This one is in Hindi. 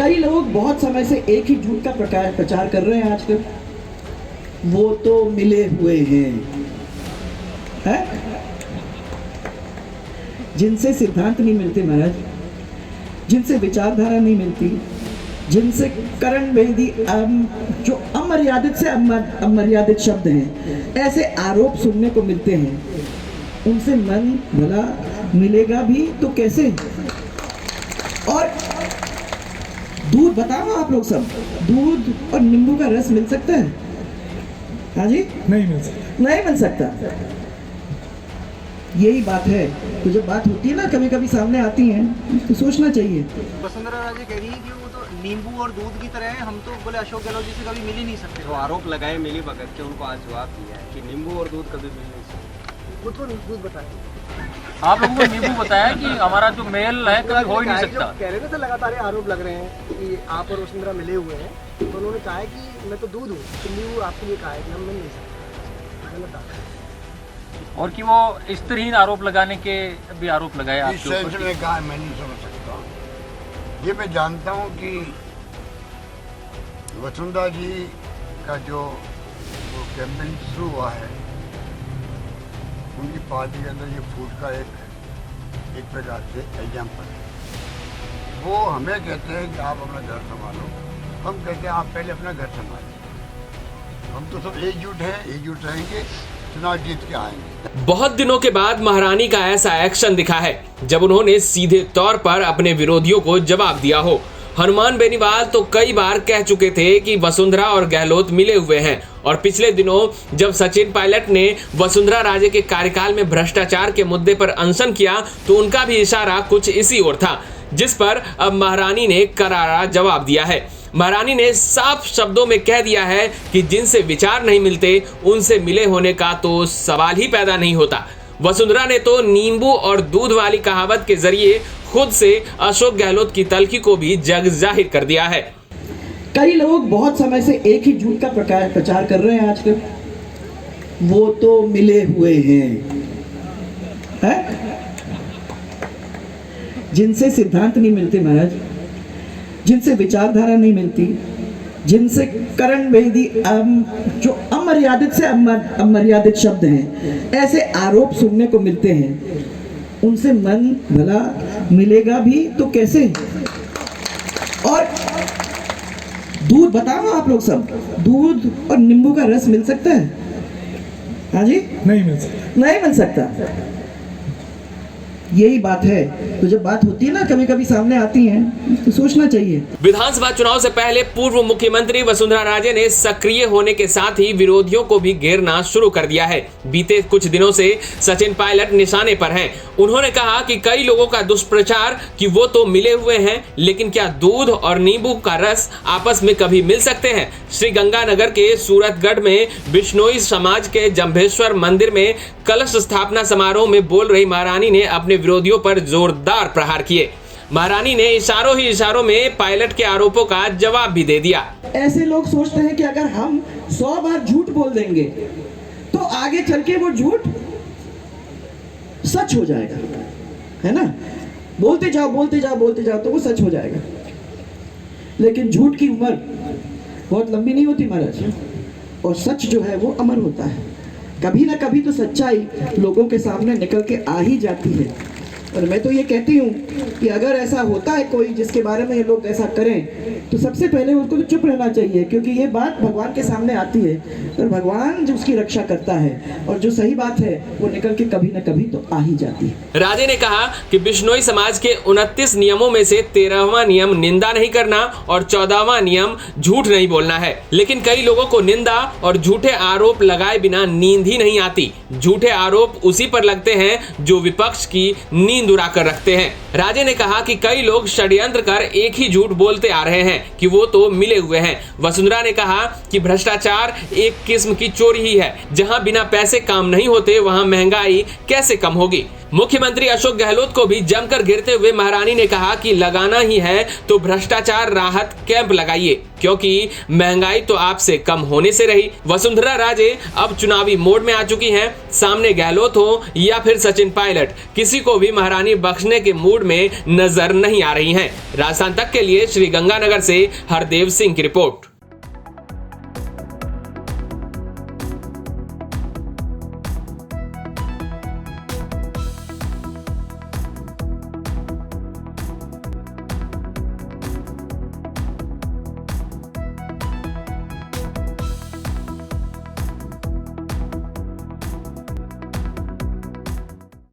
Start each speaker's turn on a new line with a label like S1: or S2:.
S1: कई लोग बहुत समय से एक ही झूठ का प्रचार कर रहे हैं आजकल। वो तो मिले हुए हैं, जिनसे सिद्धांत नहीं मिलते महाराज, जिनसे विचारधारा नहीं मिलती, जिनसे करण बेदी जो अमर्यादित से अमर्यादित शब्द हैं, ऐसे आरोप सुनने को मिलते हैं, उनसे मन भला मिलेगा भी तो कैसे। और दूध बताओ आप लोग सब, दूध और नींबू का रस मिल सकता है? हाँ जी,
S2: नहीं मिल सकता,
S1: नहीं मिल सकता। यही बात है। तो जब बात होती है ना, कभी कभी सामने आती है, तो सोचना चाहिए।
S3: वसुंधरा राजे कह रही है कि वो तो नींबू और दूध की तरह है, हम तो बोले अशोक गहलोत जी से कभी मिल ही नहीं सकते।
S4: तो आरोप लगाए मिली भगत के, उनको आज जवाब दिया है कि नींबू और दूध कभी मिल नहीं सकते।
S3: वो तो दूध बताए,
S5: आप लोगों को नींबू बताया कि हमारा जो मेल है कभी हो ही नहीं सकता।
S3: कह रहे थे लगातार आरोप लग रहे हैं कि आप और वसुंधरा मिले हुए हैं, तो उन्होंने कहा है कि मैं तो दूध हूँ, तो नींबू आपके लिए कहा है कि हम मिल नहीं सकते, गलत बात है।
S5: और कि वो स्त्रीहीन आरोप लगाने के भी आरोप लगाए
S6: इस
S5: आपके
S6: सेंस
S5: ऊपर।
S6: में कहा मैं नहीं समझ सकता। ये मैं जानता हूँ कि वसुंधरा जी का जो कैंपेन शुरू हुआ है, उनकी पार्टी के अंदर ये फूट का एक प्रकार से एग्जाम्पल है। वो हमें कहते हैं कि आप अपना घर संभालो, हम कहते हैं आप पहले अपना घर संभालो। हम तो सब एकजुट हैं, एकजुट रहेंगे, चुनाव जीत के आएंगे।
S7: बहुत दिनों के बाद महारानी का ऐसा एक्शन दिखा है जब उन्होंने सीधे तौर पर अपने विरोधियों को जवाब दिया हो। हनुमान बेनीवाल तो कई बार कह चुके थे कि वसुंधरा और गहलोत मिले हुए हैं, और पिछले दिनों जब सचिन पायलट ने वसुंधरा राजे के कार्यकाल में भ्रष्टाचार के मुद्दे पर अनशन किया तो उनका भी इशारा कुछ इसी ओर था, जिस पर अब महारानी ने करारा जवाब दिया है। महारानी ने साफ शब्दों में कह दिया है कि जिनसे विचार नहीं मिलते उनसे मिले होने का तो सवाल ही पैदा नहीं होता। वसुंधरा ने तो नींबू और दूध वाली कहावत के जरिए खुद से अशोक गहलोत की तल्खी को भी जग जाहिर कर दिया है।
S1: कई लोग बहुत समय से एक ही झूठ का प्रचार कर रहे हैं आजकल। वो तो मिले हुए हैं, जिनसे सिद्धांत नहीं मिलते महाराज, जिनसे विचारधारा नहीं मिलती, जिनसे करण बेदी जो अमर्यादित से अमर्यादित शब्द हैं, ऐसे आरोप सुनने को मिलते हैं, उनसे मन भला मिलेगा भी तो कैसे। और दूध बताओ आप लोग सब, दूध और नींबू का रस मिल सकता है? हाँ जी,
S2: नहीं मिल सकता,
S1: नहीं मिल सकता। यही बात है। तो जब बात होती है ना, कभी कभी सामने आती है, तो सोचना चाहिए।
S7: विधानसभा चुनाव से पहले पूर्व मुख्यमंत्री वसुंधरा राजे ने सक्रिय होने के साथ ही विरोधियों को भी घेरना शुरू कर दिया है। बीते कुछ दिनों से सचिन पायलट निशाने पर हैं। उन्होंने कहा कि कई लोगों का दुष्प्रचार कि वो तो मिले हुए हैं, लेकिन क्या दूध और नींबू का रस आपस में कभी मिल सकते हैं। श्रीगंगानगर के सूरतगढ़ में बिश्नोई समाज के जंभेश्वर मंदिर में कलश स्थापना समारोह में बोल रही महारानी ने अपने विरोधियों पर जोरदार प्रहार किए। महारानी ने इशारों ही इशारों में पायलट के आरोपों का जवाब भी दे दिया।
S1: ऐसे लोग सोचते हैं कि अगर हम 100 बार झूठ बोल देंगे तो आगे चल के वो झूठ सच हो जाएगा, है ना। बोलते जाओ बोलते जाओ बोलते जाओ तो वो सच हो जाएगा। लेकिन झूठ की उम्र बहुत लंबी नहीं होती महाराज, और सच जो है वो अमर होता है। कभी ना कभी तो सच्चाई लोगों के सामने निकल के आ ही जाती है। और मैं तो ये कहती हूँ कि अगर ऐसा होता है कोई जिसके बारे में ये लोग ऐसा करें, तो सबसे पहले उनको तो चुप रहना चाहिए, क्योंकि ये बात भगवान के सामने आती है और भगवान जो उसकी रक्षा करता है, और जो सही बात है वो निकल के कभी ना कभी तो आ ही जाती है।
S7: राजे ने कहा कि बिश्नोई समाज के 29 नियमों में से 13वां नियम निंदा नहीं करना और 14वां नियम झूठ नहीं बोलना है। लेकिन कई लोगों को निंदा और झूठे आरोप लगाए बिना नींद ही नहीं आती। झूठे आरोप उसी पर लगते हैं जो विपक्ष की नींद उड़ा कर रखते हैं। राजे ने कहा कि कई लोग षड्यंत्र कर एक ही झूठ बोलते आ रहे हैं कि वो तो मिले हुए हैं। वसुंधरा ने कहा कि भ्रष्टाचार एक किस्म की चोरी ही है। जहां बिना पैसे काम नहीं होते वहां महंगाई कैसे कम होगी। मुख्यमंत्री अशोक गहलोत को भी जमकर गिरते हुए महारानी ने कहा कि लगाना ही है तो भ्रष्टाचार राहत कैंप लगाइए, क्योंकि महंगाई तो आपसे कम होने से रही। वसुंधरा राजे अब चुनावी मोड में आ चुकी हैं। सामने गहलोत हो या फिर सचिन पायलट, किसी को भी महारानी बख्शने के मूड में नजर नहीं आ रही हैं। राजस्थान तक के लिए श्रीगंगानगर से हरदेव सिंह की रिपोर्ट।